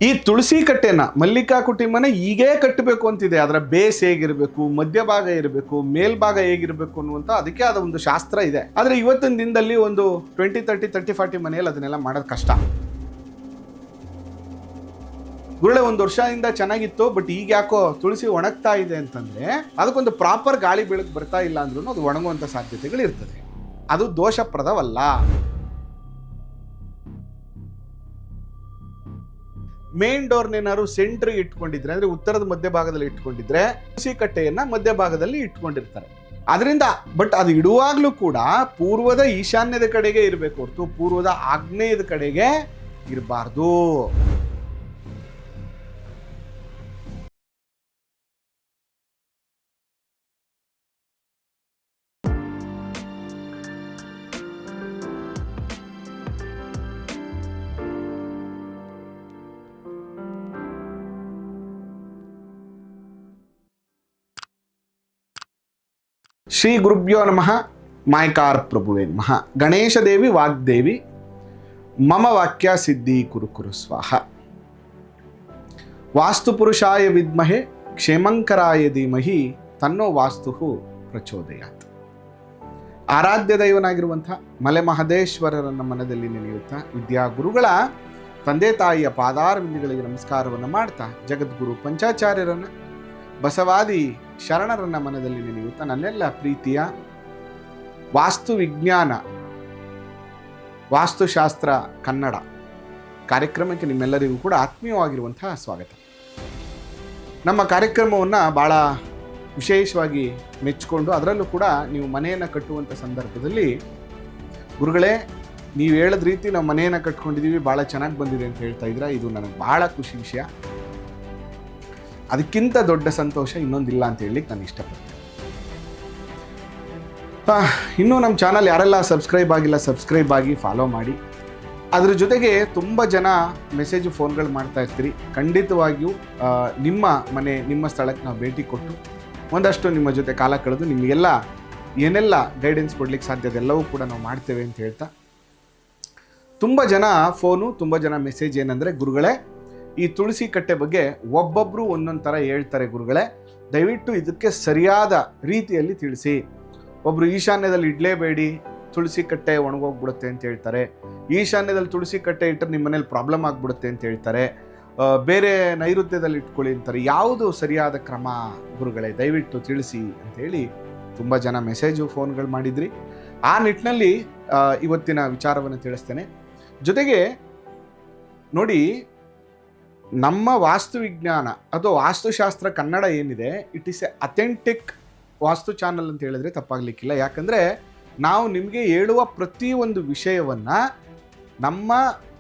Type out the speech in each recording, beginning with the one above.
ಈ ತುಳಸಿ ಕಟ್ಟೆನ ಮಲ್ಲಿಕಾ ಕುಟುಂಬನ ಹೀಗೇ ಕಟ್ಟಬೇಕು ಅಂತಿದೆ. ಅದರ ಬೇಸ್ ಹೇಗಿರಬೇಕು, ಮಧ್ಯಭಾಗ ಇರಬೇಕು, ಮೇಲ್ಭಾಗ ಹೇಗಿರಬೇಕು ಅನ್ನುವಂಥ ಅದಕ್ಕೆ ಆದ ಒಂದು ಶಾಸ್ತ್ರ ಇದೆ. ಆದರೆ ಇವತ್ತಿನ ದಿನದಲ್ಲಿ ಒಂದು 20, 30, 30, 40 ಮನೆಯಲ್ಲಿ ಅದನ್ನೆಲ್ಲ ಮಾಡೋದು ಕಷ್ಟ. ಗುರುಳೆ ಒಂದು ವರ್ಷದಿಂದ ಚೆನ್ನಾಗಿತ್ತು, ಬಟ್ ಈಗ ಯಾಕೋ ತುಳಸಿ ಒಣಗ್ತಾ ಇದೆ ಅಂತಂದ್ರೆ ಅದಕ್ಕೊಂದು ಪ್ರಾಪರ್ ಗಾಳಿ ಬೆಳಕು ಬರ್ತಾ ಇಲ್ಲ ಅಂದ್ರೂ ಅದು ಒಣಗುವಂಥ ಸಾಧ್ಯತೆಗಳು ಇರ್ತದೆ. ಅದು ದೋಷಪ್ರದವಲ್ಲ. ಮೇನ್ ಡೋರ್ನೇನಾದ್ರು ಸೆಂಟ್ರಿಗೆ ಇಟ್ಕೊಂಡಿದ್ರೆ, ಅಂದ್ರೆ ಉತ್ತರದ ಮಧ್ಯಭಾಗದಲ್ಲಿ ಇಟ್ಕೊಂಡಿದ್ರೆ ತುಳಸಿ ಕಟ್ಟೆಯನ್ನ ಮಧ್ಯಭಾಗದಲ್ಲಿ ಇಟ್ಕೊಂಡಿರ್ತಾರೆ. ಅದರಿಂದ ಬಟ್ ಅದು ಇಡುವಾಗ್ಲೂ ಕೂಡ ಪೂರ್ವದ ಈಶಾನ್ಯದ ಕಡೆಗೆ ಇರಬೇಕು ಹೊರತು ಪೂರ್ವದ ಆಗ್ನೇಯದ ಕಡೆಗೆ ಇರಬಾರ್ದು. ಶ್ರೀ ಗುರುಭ್ಯೋ ನಮಃ. ಮಾಯಕಾರ ಪ್ರಭುವೇ ನಮಃ. ಗಣೇಶ ದೇವಿ ವಾಗ್ದೇವಿ ಮಮ ವಾಕ್ಯ ಸಿದ್ಧಿ ಕುರು ಸ್ವಾಹ. ವಾಸ್ತುಪುರುಷಾಯ ವಿದ್ಮಹೆ ಕ್ಷೇಮಂಕರಾಯ ಧೀಮಹಿ ತನ್ನೋ ವಾಸ್ತು ಪ್ರಚೋದಯಾತ್. ಆರಾಧ್ಯ ದೈವನಾಗಿರುವಂಥ ಮಲೆ ಮಹದೇಶ್ವರರನ್ನ ಮನದಲ್ಲಿ ನೆನೆಯುತ್ತಾ ವಿದ್ಯಾಗುರುಗಳ ತಂದೆ ತಾಯಿಯ ಪಾದಾರವಿಂದಗಳಿಗೆ ನಮಸ್ಕಾರವನ್ನು ಮಾಡ್ತಾ ಜಗದ್ಗುರು ಪಂಚಾಚಾರ್ಯರನ್ನ ಬಸವಾದಿ ಶರಣರನ್ನ ಮನದಲ್ಲಿ ನೆನೆಯುತ್ತಾ ನನ್ನೆಲ್ಲ ಪ್ರೀತಿಯ ವಾಸ್ತು ವಿಜ್ಞಾನ ವಾಸ್ತುಶಾಸ್ತ್ರ ಕನ್ನಡ ಕಾರ್ಯಕ್ರಮಕ್ಕೆ ನಿಮ್ಮೆಲ್ಲರಿಗೂ ಕೂಡ ಆತ್ಮೀಯವಾಗಿರುವಂತಹ ಸ್ವಾಗತ. ನಮ್ಮ ಕಾರ್ಯಕ್ರಮವನ್ನು ಭಾಳ ವಿಶೇಷವಾಗಿ ಮೆಚ್ಚಿಕೊಂಡು ಅದರಲ್ಲೂ ಕೂಡ ನೀವು ಮನೆಯನ್ನು ಕಟ್ಟುವಂಥ ಸಂದರ್ಭದಲ್ಲಿ ಗುರುಗಳೇ ನೀವು ಹೇಳಿದ ರೀತಿ ನಾವು ಮನೆಯನ್ನು ಕಟ್ಕೊಂಡಿದ್ದೀವಿ, ಭಾಳ ಚೆನ್ನಾಗಿ ಬಂದಿದೆ ಅಂತ ಹೇಳ್ತಾ ಇದ್ದೀರಾ. ಇದು ನನಗೆ ಭಾಳ ಖುಷಿ ವಿಷಯ. ಅದಕ್ಕಿಂತ ದೊಡ್ಡ ಸಂತೋಷ ಇನ್ನೊಂದಿಲ್ಲ ಅಂತ ಹೇಳಲಿಕ್ಕೆ ನಾನು ಇಷ್ಟಪಡ್ತೇನೆ. ಇನ್ನೂ ನಮ್ಮ ಚಾನಲ್ ಯಾರೆಲ್ಲ ಸಬ್ಸ್ಕ್ರೈಬ್ ಆಗಿಲ್ಲ ಸಬ್ಸ್ಕ್ರೈಬ್ ಆಗಿ ಫಾಲೋ ಮಾಡಿ. ಅದ್ರ ಜೊತೆಗೆ ತುಂಬ ಜನ ಮೆಸೇಜು ಫೋನ್ಗಳು ಮಾಡ್ತಾ ಇರ್ತೀರಿ. ಖಂಡಿತವಾಗಿಯೂ ನಿಮ್ಮ ಮನೆ ನಿಮ್ಮ ಸ್ಥಳಕ್ಕೆ ನಾವು ಭೇಟಿ ಕೊಟ್ಟು ಒಂದಷ್ಟು ನಿಮ್ಮ ಜೊತೆ ಕಾಲ ಕಳೆದು ನಿಮಗೆಲ್ಲ ಏನೆಲ್ಲ ಗೈಡೆನ್ಸ್ ಕೊಡ್ಲಿಕ್ಕೆ ಸಾಧ್ಯ ಅದೆಲ್ಲವೂ ಕೂಡ ನಾವು ಮಾಡ್ತೇವೆ ಅಂತ ಹೇಳ್ತಾ, ತುಂಬ ಜನ ಫೋನು ತುಂಬ ಜನ ಮೆಸೇಜ್ ಏನಂದರೆ, ಗುರುಗಳೇ ಈ ತುಳಸಿ ಕಟ್ಟೆ ಬಗ್ಗೆ ಒಬ್ಬೊಬ್ಬರು ಒಂದೊಂದು ಥರ ಹೇಳ್ತಾರೆ ಗುರುಗಳೇ, ದಯವಿಟ್ಟು ಇದಕ್ಕೆ ಸರಿಯಾದ ರೀತಿಯಲ್ಲಿ ತಿಳಿಸಿ. ಒಬ್ಬರು ಈಶಾನ್ಯದಲ್ಲಿ ಇಡಲೇಬೇಡಿ, ತುಳಸಿ ಕಟ್ಟೆ ಒಣಗೋಗ್ಬಿಡುತ್ತೆ ಅಂತ ಹೇಳ್ತಾರೆ. ಈಶಾನ್ಯದಲ್ಲಿ ತುಳಸಿ ಕಟ್ಟೆ ಇಟ್ಟರೆ ನಿಮ್ಮ ಮನೇಲಿ ಪ್ರಾಬ್ಲಮ್ ಆಗಿಬಿಡುತ್ತೆ ಅಂತ ಹೇಳ್ತಾರೆ. ಬೇರೆ ನೈಋತ್ಯದಲ್ಲಿ ಇಟ್ಕೊಳ್ಳಿ ಅಂತಾರೆ. ಯಾವುದು ಸರಿಯಾದ ಕ್ರಮ ಗುರುಗಳೇ, ದಯವಿಟ್ಟು ತಿಳಿಸಿ ಅಂತೇಳಿ ತುಂಬ ಜನ ಮೆಸೇಜು ಫೋನ್ಗಳು ಮಾಡಿದ್ರಿ. ಆ ನಿಟ್ಟಿನಲ್ಲಿ ಇವತ್ತಿನ ವಿಚಾರವನ್ನು ತಿಳಿಸ್ತೇನೆ. ಜೊತೆಗೆ ನೋಡಿ, ನಮ್ಮ ವಾಸ್ತುವಿಜ್ಞಾನ ಅದು ವಾಸ್ತುಶಾಸ್ತ್ರ ಕನ್ನಡ ಏನಿದೆ, it is A authentic vastu channel ಅಂತ ಹೇಳಿದ್ರೆ ತಪ್ಪಾಗಲಿಕ್ಕಿಲ್ಲ. ಯಾಕಂದರೆ ನಾವು ನಿಮಗೆ ಹೇಳುವ ಪ್ರತಿಯೊಂದು ವಿಷಯವನ್ನು ನಮ್ಮ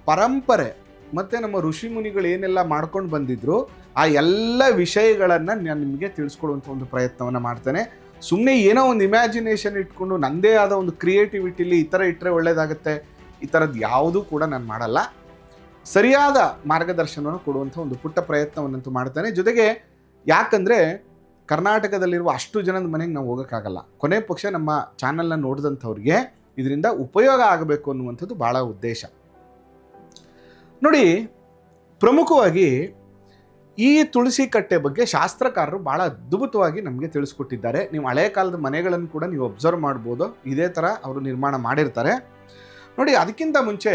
ಪರಂಪರೆ ಮತ್ತು ನಮ್ಮ ಋಷಿ ಮುನಿಗಳು ಏನೆಲ್ಲ ಮಾಡ್ಕೊಂಡು ಬಂದಿದ್ರು ಆ ಎಲ್ಲ ವಿಷಯಗಳನ್ನು ನಾನು ನಿಮಗೆ ತಿಳಿಸ್ಕೊಡುವಂಥ ಒಂದು ಪ್ರಯತ್ನವನ್ನು ಮಾಡ್ತೇನೆ. ಸುಮ್ಮನೆ ಏನೋ ಒಂದು ಇಮ್ಯಾಜಿನೇಷನ್ ಇಟ್ಕೊಂಡು ನನ್ನದೇ ಆದ ಒಂದು ಕ್ರಿಯೇಟಿವಿಟಿಲಿ ಈ ಥರ ಇಟ್ಟರೆ ಒಳ್ಳೆಯದಾಗುತ್ತೆ, ಈ ಥರದ್ದು ಯಾವುದೂ ಕೂಡ ನಾನು ಮಾಡಲ್ಲ. ಸರಿಯಾದ ಮಾರ್ಗದರ್ಶನವನ್ನು ಕೊಡುವಂಥ ಒಂದು ಪುಟ್ಟ ಪ್ರಯತ್ನವನ್ನಂತೂ ಮಾಡ್ತಾನೆ. ಜೊತೆಗೆ ಯಾಕಂದರೆ ಕರ್ನಾಟಕದಲ್ಲಿರುವ ಅಷ್ಟು ಜನದ ಮನೆಗೆ ನಾವು ಹೋಗೋಕ್ಕಾಗಲ್ಲ. ಕೊನೆ ಪಕ್ಷ ನಮ್ಮ ಚಾನಲ್ನ ನೋಡಿದಂಥವ್ರಿಗೆ ಇದರಿಂದ ಉಪಯೋಗ ಆಗಬೇಕು ಅನ್ನುವಂಥದ್ದು ಭಾಳ ಉದ್ದೇಶ. ನೋಡಿ, ಪ್ರಮುಖವಾಗಿ ಈ ತುಳಸಿ ಕಟ್ಟೆ ಬಗ್ಗೆ ಶಾಸ್ತ್ರಕಾರರು ಭಾಳ ಅದ್ಭುತವಾಗಿ ನಮಗೆ ತಿಳಿಸ್ಕೊಟ್ಟಿದ್ದಾರೆ. ನೀವು ಹಳೆಯ ಕಾಲದ ಮನೆಗಳನ್ನು ಕೂಡ ನೀವು ಅಬ್ಸರ್ವ್ ಮಾಡ್ಬೋದು, ಇದೇ ಥರ ಅವರು ನಿರ್ಮಾಣ ಮಾಡಿರ್ತಾರೆ. ನೋಡಿ, ಅದಕ್ಕಿಂತ ಮುಂಚೆ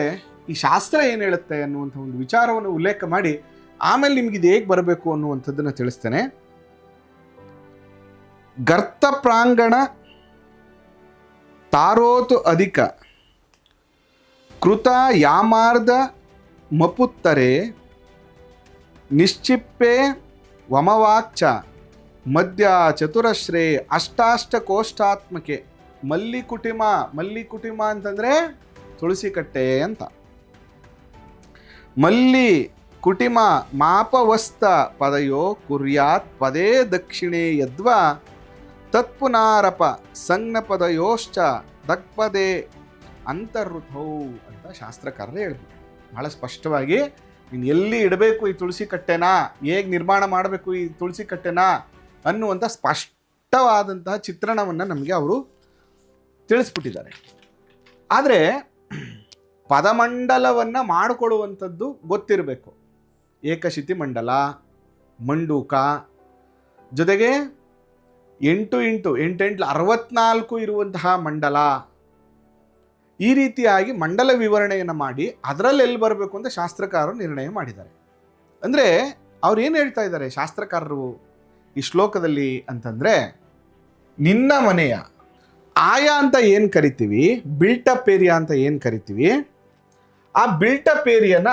ಈ ಶಾಸ್ತ್ರ ಏನು ಹೇಳುತ್ತೆ ಅನ್ನುವಂಥ ಒಂದು ವಿಚಾರವನ್ನು ಉಲ್ಲೇಖ ಮಾಡಿ ಆಮೇಲೆ ನಿಮ್ಗೆ ಇದು ಹೇಗೆ ಬರಬೇಕು ಅನ್ನುವಂಥದ್ದನ್ನು ತಿಳಿಸ್ತೇನೆ. ಗರ್ತ ಪ್ರಾಂಗಣ ತಾರೋತು ಅಧಿಕ ಕೃತ ಯಾಮಾರ್ಧ ಮಪುತ್ತರೆ ನಿಶ್ಚಿಪ್ಪೆ ವಮವಾಕ್ಚ ಮಧ್ಯ ಚತುರಶ್ರೇ ಅಷ್ಟಾಷ್ಟಕೋಷ್ಠಾತ್ಮಕೆ. ಮಲ್ಲಿಕುಟಿಮ ಅಂತಂದರೆ ತುಳಸಿ ಕಟ್ಟೆ ಅಂತ. ಮಲ್ಲಿ ಕುಟಿಮ ಮಾಪವಸ್ತ ಪದಯೋ ಕುರ್ಯಾತ್ ಪದೇ ದಕ್ಷಿಣೆ ಯದ್ವ ತತ್ಪುನಾರಪ ಸಂಜ್ಞ ಪದಯೋಶ್ಚ ದಕ್ಪದೇ ಅಂತರ್ಋತೌ ಅಂತ ಶಾಸ್ತ್ರಕಾರರೇ ಹೇಳ್ಬೋದು. ಭಾಳ ಸ್ಪಷ್ಟವಾಗಿ ನೀನು ಎಲ್ಲಿ ಇಡಬೇಕು ಈ ತುಳಸಿ ಕಟ್ಟೆನಾ, ಹೇಗೆ ನಿರ್ಮಾಣ ಮಾಡಬೇಕು ಈ ತುಳಸಿ ಕಟ್ಟೆನಾ ಅನ್ನುವಂಥ ಸ್ಪಷ್ಟವಾದಂತಹ ಚಿತ್ರಣವನ್ನು ನಮಗೆ ಅವರು ತಿಳಿಸ್ಬಿಟ್ಟಿದ್ದಾರೆ. ಆದರೆ ಪದಮಂಡಲವನ್ನು ಮಾಡಿಕೊಳ್ಳುವಂಥದ್ದು ಗೊತ್ತಿರಬೇಕು. ಏಕಶಿತಿ ಮಂಡಲ, ಮಂಡೂಕ, ಜೊತೆಗೆ 8 × 8 64 ಇರುವಂತಹ ಮಂಡಲ, ಈ ರೀತಿಯಾಗಿ ಮಂಡಲ ವಿವರಣೆಯನ್ನು ಮಾಡಿ ಅದರಲ್ಲಿ ಎಲ್ಲಿ ಬರಬೇಕು ಅಂತ ಶಾಸ್ತ್ರಕಾರರು ನಿರ್ಣಯ ಮಾಡಿದ್ದಾರೆ. ಅಂದರೆ ಅವ್ರು ಏನು ಹೇಳ್ತಾ ಇದ್ದಾರೆ ಶಾಸ್ತ್ರಕಾರರು ಈ ಶ್ಲೋಕದಲ್ಲಿ ಅಂತಂದರೆ, ನಿನ್ನ ಮನೆಯ ಆಯಾ ಅಂತ ಏನು ಕರಿತೀವಿ, ಬಿಲ್ಟಪ್ ಏರಿಯಾ ಅಂತ ಏನು ಕರಿತೀವಿ, ಆ ಬಿಲ್ಟಪ್ ಏರಿಯಾನ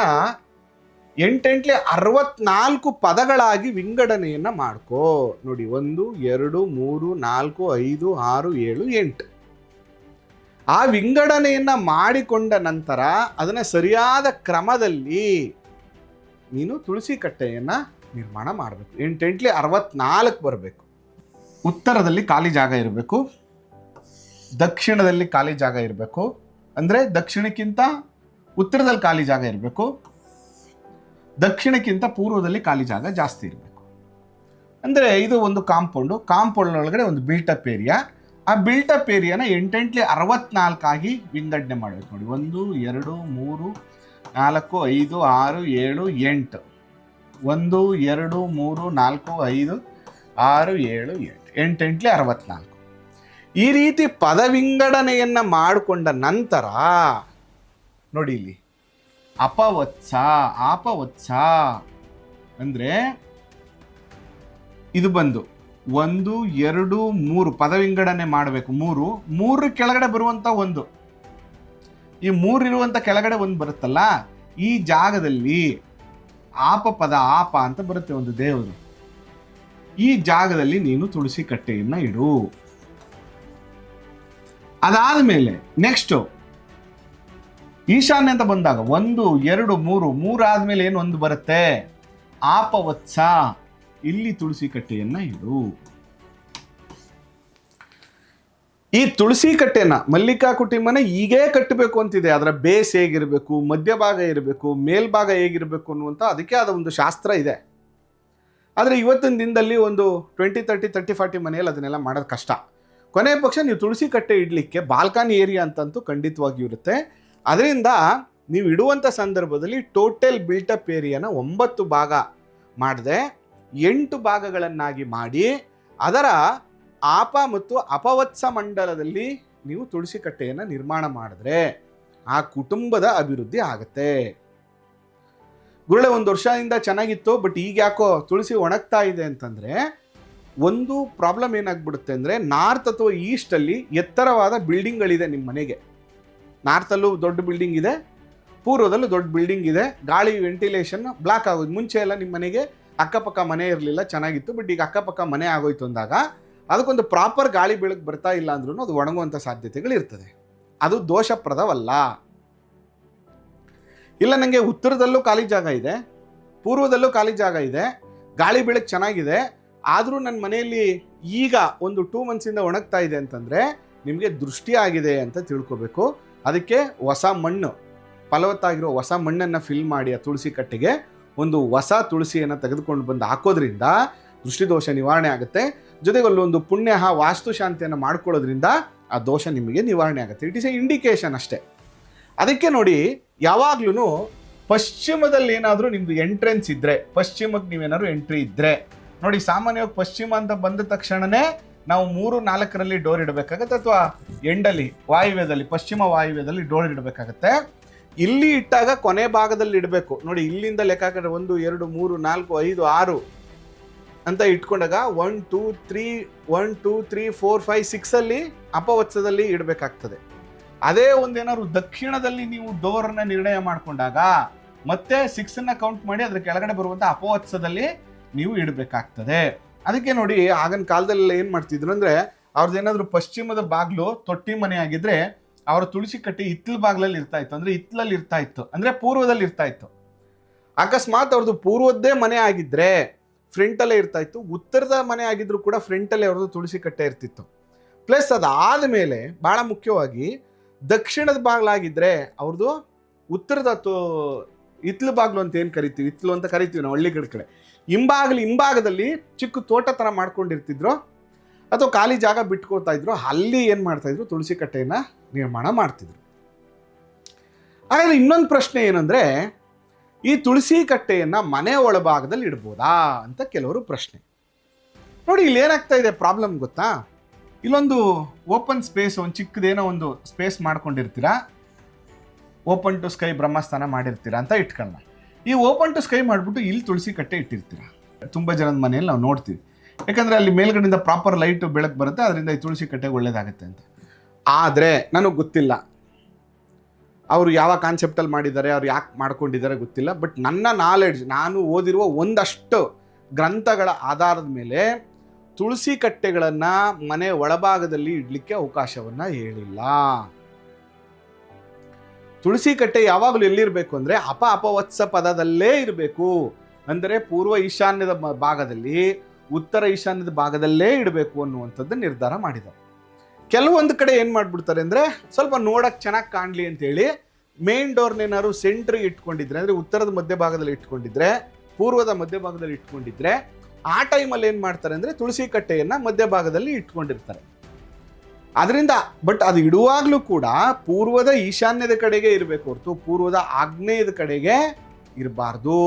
8 × 64 ಪದಗಳಾಗಿ ವಿಂಗಡಣೆಯನ್ನು ಮಾಡ್ಕೋ. ನೋಡಿ, 1 2 3 4 5 6 7 8. ಆ ವಿಂಗಡಣೆಯನ್ನು ಮಾಡಿಕೊಂಡ ನಂತರ ಅದನ್ನು ಸರಿಯಾದ ಕ್ರಮದಲ್ಲಿ ನೀನು ತುಳಸಿ ಕಟ್ಟೆಯನ್ನು ನಿರ್ಮಾಣ ಮಾಡಬೇಕು. 8 × 64 ಬರಬೇಕು. ಉತ್ತರದಲ್ಲಿ ಖಾಲಿ ಜಾಗ ಇರಬೇಕು, ದಕ್ಷಿಣದಲ್ಲಿ ಖಾಲಿ ಜಾಗ ಇರಬೇಕು, ಅಂದರೆ ದಕ್ಷಿಣಕ್ಕಿಂತ ಉತ್ತರದಲ್ಲಿ ಖಾಲಿ ಜಾಗ ಇರಬೇಕು, ದಕ್ಷಿಣಕ್ಕಿಂತ ಪೂರ್ವದಲ್ಲಿ ಖಾಲಿ ಜಾಗ ಜಾಸ್ತಿ ಇರಬೇಕು. ಅಂದರೆ ಇದು ಒಂದು ಕಾಂಪೌಂಡ್ ಒಳಗಡೆ ಒಂದು ಬಿಲ್ಟಪ್ ಏರಿಯಾ. ಆ ಬಿಲ್ಟಪ್ ಏರಿಯಾನ 8 × 64 ಆಗಿ ವಿಂಗಡಣೆ ಮಾಡಬೇಕು. ನೋಡಿ, 1 2 3 4 5 6 7 8. 1 2 3 4 5 6 7 8. 8 × 64. ಈ ರೀತಿ ಪದ ವಿಂಗಡಣೆಯನ್ನು ಮಾಡಿಕೊಂಡ ನಂತರ ನೋಡಿ, ಇಲ್ಲಿ ಅಪವತ್ಸ ಆಪವತ್ಸ ಅಂದರೆ ಇದು ಬಂದು 1 2 3 ಪದ ವಿಂಗಡಣೆ ಮಾಡಬೇಕು. 3 ಕೆಳಗಡೆ ಬರುವಂಥ 1, ಈ 3 ಇರುವಂಥ ಕೆಳಗಡೆ 1 ಬರುತ್ತಲ್ಲ, ಈ ಜಾಗದಲ್ಲಿ ಆಪ ಅಂತ ಬರುತ್ತೆ ಒಂದು ದೇವರು. ಈ ಜಾಗದಲ್ಲಿ ನೀನು ತುಳಸಿ ಕಟ್ಟೆಯನ್ನು ಇಡು. ಅದಾದ ಮೇಲೆ ನೆಕ್ಸ್ಟು ಈಶಾನ್ಯ ಅಂತ ಬಂದಾಗ 1 2 3 ಆದ್ಮೇಲೆ ಏನು 1 ಬರುತ್ತೆ, ಆಪವತ್ಸ, ಇಲ್ಲಿ ತುಳಸಿ ಕಟ್ಟೆಯನ್ನ ಇಡು. ಈ ತುಳಸಿ ಕಟ್ಟೆನ ಮಲ್ಲಿಕಾ ಕುಟುಂಬನ ಹೀಗೇ ಕಟ್ಟಬೇಕು ಅಂತಿದೆ. ಅದರ ಬೇಸ್ ಹೇಗಿರಬೇಕು, ಮಧ್ಯಭಾಗ ಇರಬೇಕು, ಮೇಲ್ಭಾಗ ಹೇಗಿರಬೇಕು ಅನ್ನುವಂಥ ಅದಕ್ಕೆ ಆದ ಒಂದು ಶಾಸ್ತ್ರ ಇದೆ. ಆದರೆ ಇವತ್ತಿನ ದಿನದಲ್ಲಿ ಒಂದು 20 30 30 40 ಮನೆಯಲ್ಲಿ ಅದನ್ನೆಲ್ಲ ಮಾಡೋದು ಕಷ್ಟ. ಕೊನೆ ಪಕ್ಷ ನೀವು ತುಳಸಿ ಕಟ್ಟೆ ಇಡಲಿಕ್ಕೆ ಬಾಲ್ಕನಿ ಏರಿಯಾ ಅಂತಂತೂ ಖಂಡಿತವಾಗಿಯೂ ಇರುತ್ತೆ. ಅದರಿಂದ ನೀವು ಇಡುವಂಥ ಸಂದರ್ಭದಲ್ಲಿ ಟೋಟಲ್ ಬಿಲ್ಟಪ್ ಏರಿಯಾನ 9 ಭಾಗ ಮಾಡದೆ 8 ಭಾಗಗಳನ್ನಾಗಿ ಮಾಡಿ ಅದರ ಆಪ ಮತ್ತು ಅಪವತ್ಸ ಮಂಡಲದಲ್ಲಿ ನೀವು ತುಳಸಿ ಕಟ್ಟೆಯನ್ನು ನಿರ್ಮಾಣ ಮಾಡಿದ್ರೆ ಆ ಕುಟುಂಬದ ಅಭಿವೃದ್ಧಿ ಆಗುತ್ತೆ. ಗುರುಳೆ, 1 ವರ್ಷದಿಂದ ಚೆನ್ನಾಗಿತ್ತು, ಬಟ್ ಈಗ ಯಾಕೋ ತುಳಸಿ ಒಣಗ್ತಾ ಇದೆ ಅಂತಂದರೆ ಒಂದು ಪ್ರಾಬ್ಲಮ್ ಏನಾಗ್ಬಿಡುತ್ತೆ ಅಂದರೆ, ನಾರ್ತ್ ಅಥವಾ ಈಸ್ಟಲ್ಲಿ ಎತ್ತರವಾದ ಬಿಲ್ಡಿಂಗ್ಗಳಿದೆ ನಿಮ್ಮ ಮನೆಗೆ. ನಾರ್ತಲ್ಲೂ ದೊಡ್ಡ ಬಿಲ್ಡಿಂಗ್ ಇದೆ, ಪೂರ್ವದಲ್ಲೂ ದೊಡ್ಡ ಬಿಲ್ಡಿಂಗ್ ಇದೆ, ಗಾಳಿ ವೆಂಟಿಲೇಷನ್ ಬ್ಲಾಕ್ ಆಗೋದು. ಮುಂಚೆ ಎಲ್ಲ ನಿಮ್ಮ ಮನೆಗೆ ಅಕ್ಕಪಕ್ಕ ಮನೆ ಇರಲಿಲ್ಲ, ಚೆನ್ನಾಗಿತ್ತು, ಬಟ್ ಈಗ ಅಕ್ಕಪಕ್ಕ ಮನೆ ಆಗೋಯ್ತು ಅಂದಾಗ ಅದಕ್ಕೊಂದು ಪ್ರಾಪರ್ ಗಾಳಿ ಬೆಳಕು ಬರ್ತಾ ಇಲ್ಲ ಅಂದ್ರೂ ಅದು ಒಣಗುವಂಥ ಸಾಧ್ಯತೆಗಳಿರ್ತದೆ. ಅದು ದೋಷಪ್ರದವಲ್ಲ. ಇಲ್ಲ, ನನಗೆ ಉತ್ತರದಲ್ಲೂ ಖಾಲಿ ಜಾಗ ಇದೆ, ಪೂರ್ವದಲ್ಲೂ ಖಾಲಿ ಜಾಗ ಇದೆ, ಗಾಳಿ ಬೆಳಕು ಚೆನ್ನಾಗಿದೆ, ಆದರೂ ನನ್ನ ಮನೆಯಲ್ಲಿ ಈಗ ಒಂದು 2 ಮಂತ್ಸಿಂದ ಒಣಗ್ತಾ ಇದೆ ಅಂತಂದರೆ ನಿಮಗೆ ದೃಷ್ಟಿ ಆಗಿದೆ ಅಂತ ತಿಳ್ಕೊಬೇಕು. ಅದಕ್ಕೆ ಹೊಸ ಮಣ್ಣು, ಫಲವತ್ತಾಗಿರೋ ಹೊಸ ಮಣ್ಣನ್ನು ಫಿಲ್ ಮಾಡಿ ಆ ತುಳಸಿ ಕಟ್ಟೆಗೆ ಒಂದು ಹೊಸ ತುಳಸಿಯನ್ನು ತೆಗೆದುಕೊಂಡು ಬಂದು ಹಾಕೋದ್ರಿಂದ ದೃಷ್ಟಿದೋಷ ನಿವಾರಣೆ ಆಗುತ್ತೆ. ಜೊತೆಗೆ ಅಲ್ಲೊಂದು ಪುಣ್ಯ ವಾಸ್ತುಶಾಂತಿಯನ್ನು ಮಾಡ್ಕೊಳ್ಳೋದ್ರಿಂದ ಆ ದೋಷ ನಿಮಗೆ ನಿವಾರಣೆ ಆಗುತ್ತೆ. ಇಟ್ ಈಸ್ ಎ ಇಂಡಿಕೇಶನ್ ಅಷ್ಟೇ. ಅದಕ್ಕೆ ನೋಡಿ, ಯಾವಾಗ್ಲೂ ಪಶ್ಚಿಮದಲ್ಲಿ ಏನಾದರೂ ನಿಮ್ಮದು ಎಂಟ್ರೆನ್ಸ್ ಇದ್ದರೆ, ಪಶ್ಚಿಮಕ್ಕೆ ನೀವೇನಾದ್ರು ಎಂಟ್ರಿ ಇದ್ದರೆ ನೋಡಿ, ಸಾಮಾನ್ಯವಾಗಿ ಪಶ್ಚಿಮ ಅಂತ ಬಂದ ತಕ್ಷಣವೇ ನಾವು 3 4ರಲ್ಲಿ ಡೋರ್ ಇಡಬೇಕಾಗತ್ತೆ, ಅಥವಾ ಎಂಡಲ್ಲಿ ವಾಯುವ್ಯದಲ್ಲಿ ಪಶ್ಚಿಮ ವಾಯುವ್ಯದಲ್ಲಿ ಡೋರ್ ಇಡಬೇಕಾಗತ್ತೆ. ಇಲ್ಲಿ ಇಟ್ಟಾಗ ಕೊನೆ ಭಾಗದಲ್ಲಿ ಇಡಬೇಕು. ನೋಡಿ, ಇಲ್ಲಿಂದ ಲೆಕ್ಕ ಹಾಕಿದ್ರೆ 1 2 3 4 5 6 ಅಂತ ಇಟ್ಕೊಂಡಾಗ 1 2 3 4 5 6ಅಲ್ಲಿ ಅಪವತ್ಸದಲ್ಲಿ ಇಡಬೇಕಾಗ್ತದೆ. ಅದೇ ಒಂದೇನಾದ್ರು ದಕ್ಷಿಣದಲ್ಲಿ ನೀವು ಡೋರ್ನ ನಿರ್ಣಯ ಮಾಡಿಕೊಂಡಾಗ ಮತ್ತೆ 6ನ್ನ ಕೌಂಟ್ ಮಾಡಿ ಅದ್ರ ಕೆಳಗಡೆ ಬರುವಂಥ ಅಪವತ್ಸದಲ್ಲಿ ನೀವು ಇಡಬೇಕಾಗ್ತದೆ. ಅದಕ್ಕೆ ನೋಡಿ, ಆಗಿನ ಕಾಲದಲ್ಲೆಲ್ಲ ಏನು ಮಾಡ್ತಿದ್ರು ಅಂದರೆ, ಅವ್ರದ್ದೇನಾದ್ರೂ ಪಶ್ಚಿಮದ ಬಾಗಿಲು ತೊಟ್ಟಿ ಮನೆ ಆಗಿದ್ರೆ ಅವರ ತುಳಸಿ ಕಟ್ಟೆ ಹಿತ್ತಲ ಬಾಗಿಲಲ್ಲಿ ಇರ್ತಾ ಇತ್ತು, ಅಂದರೆ ಹಿತ್ತಲಲ್ಲಿ ಇರ್ತಾ ಇತ್ತು, ಅಂದರೆ ಪೂರ್ವದಲ್ಲಿ ಇರ್ತಾ ಇತ್ತು. ಅಕಸ್ಮಾತ್ ಅವ್ರದ್ದು ಪೂರ್ವದ್ದೇ ಮನೆ ಆಗಿದ್ರೆ ಫ್ರಂಟಲ್ಲೇ ಇರ್ತಾ ಇತ್ತು, ಉತ್ತರದ ಮನೆ ಆಗಿದ್ರು ಕೂಡ ಫ್ರಂಟಲ್ಲೇ ಅವ್ರದ್ದು ತುಳಸಿ ಕಟ್ಟೆ ಇರ್ತಿತ್ತು. ಪ್ಲಸ್ ಅದಾದ ಮೇಲೆ ಭಾಳ ಮುಖ್ಯವಾಗಿ ದಕ್ಷಿಣದ ಬಾಗಿಲಾಗಿದ್ದರೆ ಅವ್ರದ್ದು ಉತ್ತರದ ಹಿತ್ತಲು ಬಾಗಿಲು ಅಂತ ಏನು ಕರಿತೀವಿ, ಹಿತ್ತಲು ಅಂತ ಕರಿತೀವಿ ನಾವು ಹಳ್ಳಿ ಕಡೆ, ಹಿಂಭಾಗದಲ್ಲಿ ಚಿಕ್ಕ ತೋಟ ಥರ ಮಾಡ್ಕೊಂಡಿರ್ತಿದ್ರು ಅಥವಾ ಖಾಲಿ ಜಾಗ ಬಿಟ್ಕೊಳ್ತಾ ಇದ್ರು. ಅಲ್ಲಿ ಏನು ಮಾಡ್ತಾಯಿದ್ರು, ತುಳಸಿ ಕಟ್ಟೆಯನ್ನು ನಿರ್ಮಾಣ ಮಾಡ್ತಿದ್ರು. ಹಾಗಾದರೆ ಇನ್ನೊಂದು ಪ್ರಶ್ನೆ ಏನಂದರೆ, ಈ ತುಳಸಿ ಕಟ್ಟೆಯನ್ನು ಮನೆ ಒಳಭಾಗದಲ್ಲಿ ಇಡ್ಬೋದಾ ಅಂತ ಕೆಲವರು ಪ್ರಶ್ನೆ. ನೋಡಿ, ಇಲ್ಲಿ ಏನಾಗ್ತಾ ಇದೆ ಪ್ರಾಬ್ಲಮ್ ಗೊತ್ತಾ? ಇಲ್ಲೊಂದು ಓಪನ್ ಸ್ಪೇಸ್, ಒಂದು ಚಿಕ್ಕದೇನೋ ಒಂದು ಸ್ಪೇಸ್ ಮಾಡ್ಕೊಂಡಿರ್ತೀರಾ, ಓಪನ್ ಟು ಸ್ಕೈ ಬ್ರಹ್ಮಸ್ಥಾನ ಮಾಡಿರ್ತೀರಾ ಅಂತ ಇಟ್ಕೊಳ್ಳೋಣ. ಈ ಓಪನ್ ಟು ಸ್ಕೈ ಮಾಡಿಬಿಟ್ಟು ಇಲ್ಲಿ ತುಳಸಿ ಕಟ್ಟೆ ಇಟ್ಟಿರ್ತೀರ. ತುಂಬ ಜನದ ಮನೆಯಲ್ಲಿ ನಾವು ನೋಡ್ತೀವಿ, ಯಾಕಂದರೆ ಅಲ್ಲಿ ಮೇಲ್ಗಡೆಯಿಂದ ಪ್ರಾಪರ್ ಲೈಟು ಬೆಳಕು ಬರುತ್ತೆ, ಅದರಿಂದ ಈ ತುಳಸಿ ಕಟ್ಟೆಗೆ ಒಳ್ಳೇದಾಗುತ್ತೆ ಅಂತ. ಆದರೆ ನನಗೆ ಗೊತ್ತಿಲ್ಲ ಅವರು ಯಾವ ಕಾನ್ಸೆಪ್ಟಲ್ಲಿ ಮಾಡಿದ್ದಾರೆ, ಅವ್ರು ಯಾಕೆ ಮಾಡ್ಕೊಂಡಿದ್ದಾರೆ ಗೊತ್ತಿಲ್ಲ. ಬಟ್ ನನ್ನ ನಾಲೆಡ್ಜ್, ನಾನು ಓದಿರುವ ಒಂದಷ್ಟು ಗ್ರಂಥಗಳ ಆಧಾರದ ಮೇಲೆ ತುಳಸಿ ಕಟ್ಟೆಗಳನ್ನು ಮನೆ ಒಳಭಾಗದಲ್ಲಿ ಇಡಲಿಕ್ಕೆ ಅವಕಾಶವನ್ನು ಹೇಳಿಲ್ಲ. ತುಳಸಿ ಕಟ್ಟೆ ಯಾವಾಗಲೂ ಎಲ್ಲಿರಬೇಕು ಅಂದರೆ ಅಪವತ್ಸ ಪದದಲ್ಲೇ ಇರಬೇಕು. ಅಂದರೆ ಪೂರ್ವ ಈಶಾನ್ಯದ ಭಾಗದಲ್ಲಿ, ಉತ್ತರ ಈಶಾನ್ಯದ ಭಾಗದಲ್ಲೇ ಇಡಬೇಕು ಅನ್ನುವಂಥದ್ದು ನಿರ್ಧಾರ ಮಾಡಿದ್ದಾರೆ. ಕೆಲವೊಂದು ಕಡೆ ಏನು ಮಾಡಿಬಿಡ್ತಾರೆ ಅಂದರೆ, ಸ್ವಲ್ಪ ನೋಡೋಕ್ಕೆ ಚೆನ್ನಾಗಿ ಕಾಣಲಿ ಅಂತೇಳಿ ಮೇನ್ ಡೋರ್ನೇನಾದ್ರು ಸೆಂಟ್ರಿಗೆ ಇಟ್ಕೊಂಡಿದ್ರೆ, ಅಂದರೆ ಉತ್ತರದ ಮಧ್ಯಭಾಗದಲ್ಲಿ ಇಟ್ಕೊಂಡಿದ್ರೆ, ಪೂರ್ವದ ಮಧ್ಯಭಾಗದಲ್ಲಿ ಇಟ್ಕೊಂಡಿದ್ರೆ, ಆ ಟೈಮಲ್ಲಿ ಏನು ಮಾಡ್ತಾರೆ ಅಂದರೆ ತುಳಸಿ ಕಟ್ಟೆಯನ್ನು ಮಧ್ಯಭಾಗದಲ್ಲಿ ಇಟ್ಕೊಂಡಿರ್ತಾರೆ. ಅದರಿಂದ ಬಟ್ ಅದು ಇಡುವಾಗಲೂ ಕೂಡ ಪೂರ್ವದ ಈಶಾನ್ಯದ ಕಡೆಗೆ ಇರಬೇಕು ಹೊರತು ಪೂರ್ವದ ಆಗ್ನೇಯದ ಕಡೆಗೆ ಇರಬಾರ್ದು,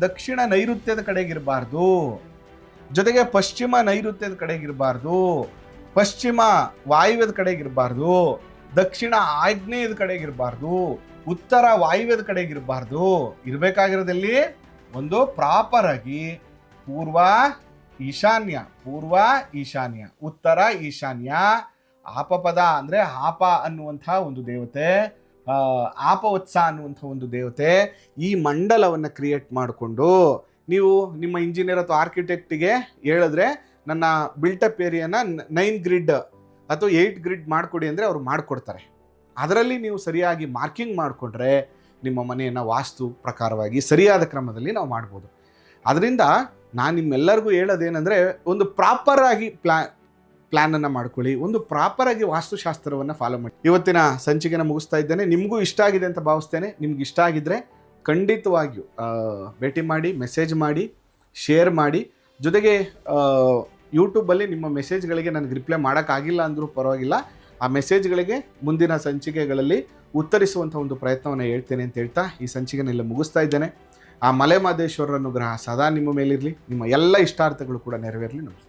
ದಕ್ಷಿಣ ನೈಋತ್ಯದ ಕಡೆಗೆ ಇರಬಾರ್ದು, ಜೊತೆಗೆ ಪಶ್ಚಿಮ ನೈಋತ್ಯದ ಕಡೆಗೆ ಇರಬಾರ್ದು, ಪಶ್ಚಿಮ ವಾಯುವ್ಯದ ಕಡೆಗೆ ಇರಬಾರ್ದು, ದಕ್ಷಿಣ ಆಗ್ನೇಯದ ಕಡೆಗೆ ಇರಬಾರ್ದು, ಉತ್ತರ ವಾಯುವ್ಯದ ಕಡೆಗೆ ಇರಬಾರ್ದು. ಇರಬೇಕಾಗಿರೋದಲ್ಲಿ ಒಂದು ಪ್ರಾಪರ್ ಆಗಿ ಪೂರ್ವ ಈಶಾನ್ಯ, ಉತ್ತರ ಈಶಾನ್ಯ, ಆಪಪದ ಅಂದರೆ ಆಪ ಅನ್ನುವಂಥ ಒಂದು ದೇವತೆ, ಆಪವತ್ಸ ಅನ್ನುವಂಥ ಒಂದು ದೇವತೆ, ಈ ಮಂಡಲವನ್ನು ಕ್ರಿಯೇಟ್ ಮಾಡಿಕೊಂಡು ನೀವು ನಿಮ್ಮ ಇಂಜಿನಿಯರ್ ಅಥವಾ ಆರ್ಕಿಟೆಕ್ಟಿಗೆ ಹೇಳಿದ್ರೆ ನನ್ನ ಬಿಲ್ಟಪ್ ಏರಿಯಾನ 9 ಗ್ರಿಡ್ ಅಥವಾ 8 ಗ್ರಿಡ್ ಮಾಡಿಕೊಡಿ ಅಂದರೆ ಅವರು ಮಾಡಿಕೊಡ್ತಾರೆ. ಅದರಲ್ಲಿ ನೀವು ಸರಿಯಾಗಿ ಮಾರ್ಕಿಂಗ್ ಮಾಡಿಕೊಂಡ್ರೆ ನಿಮ್ಮ ಮನೆಯನ್ನು ವಾಸ್ತು ಪ್ರಕಾರವಾಗಿ ಸರಿಯಾದ ಕ್ರಮದಲ್ಲಿ ನಾವು ಮಾಡ್ಬೋದು. ಅದರಿಂದ ನಾನು ನಿಮ್ಮೆಲ್ಲರಿಗೂ ಹೇಳೋದೇನೆಂದರೆ, ಒಂದು ಪ್ರಾಪರಾಗಿ ಪ್ಲ್ಯಾನನ್ನು ಮಾಡ್ಕೊಳ್ಳಿ, ಒಂದು ಪ್ರಾಪರಾಗಿ ವಾಸ್ತುಶಾಸ್ತ್ರವನ್ನು ಫಾಲೋ ಮಾಡಿ. ಇವತ್ತಿನ ಸಂಚಿಕೆನ ಮುಗಿಸ್ತಾ ಇದ್ದೇನೆ. ನಿಮಗೂ ಇಷ್ಟ ಆಗಿದೆ ಅಂತ ಭಾವಿಸ್ತೇನೆ. ನಿಮ್ಗೆ ಇಷ್ಟ ಆಗಿದ್ದರೆ ಖಂಡಿತವಾಗಿಯೂ ಭೇಟಿ ಮಾಡಿ, ಮೆಸೇಜ್ ಮಾಡಿ, ಶೇರ್ ಮಾಡಿ. ಜೊತೆಗೆ ಯೂಟ್ಯೂಬಲ್ಲಿ ನಿಮ್ಮ ಮೆಸೇಜ್ಗಳಿಗೆ ನನಗೆ ರಿಪ್ಲೈ ಮಾಡೋಕ್ಕಾಗಿಲ್ಲ ಅಂದರೂ ಪರವಾಗಿಲ್ಲ, ಆ ಮೆಸೇಜ್ಗಳಿಗೆ ಮುಂದಿನ ಸಂಚಿಕೆಗಳಲ್ಲಿ ಉತ್ತರಿಸುವಂಥ ಒಂದು ಪ್ರಯತ್ನವನ್ನು ಹೇಳ್ತೇನೆ ಅಂತ ಹೇಳ್ತಾ ಈ ಸಂಚಿಕೆನೆಲ್ಲ ಮುಗಿಸ್ತಾ ಇದ್ದೇನೆ. ಆ ಮಲೆ ಮಹದೇಶ್ವರರ ಅನುಗ್ರಹ ಸದಾ ನಿಮ್ಮ ಮೇಲಿರಲಿ, ನಿಮ್ಮ ಎಲ್ಲ ಇಷ್ಟಾರ್ಥಗಳು ಕೂಡ ನೆರವೇರಲಿ. ನಮಸ್ಕಾರ.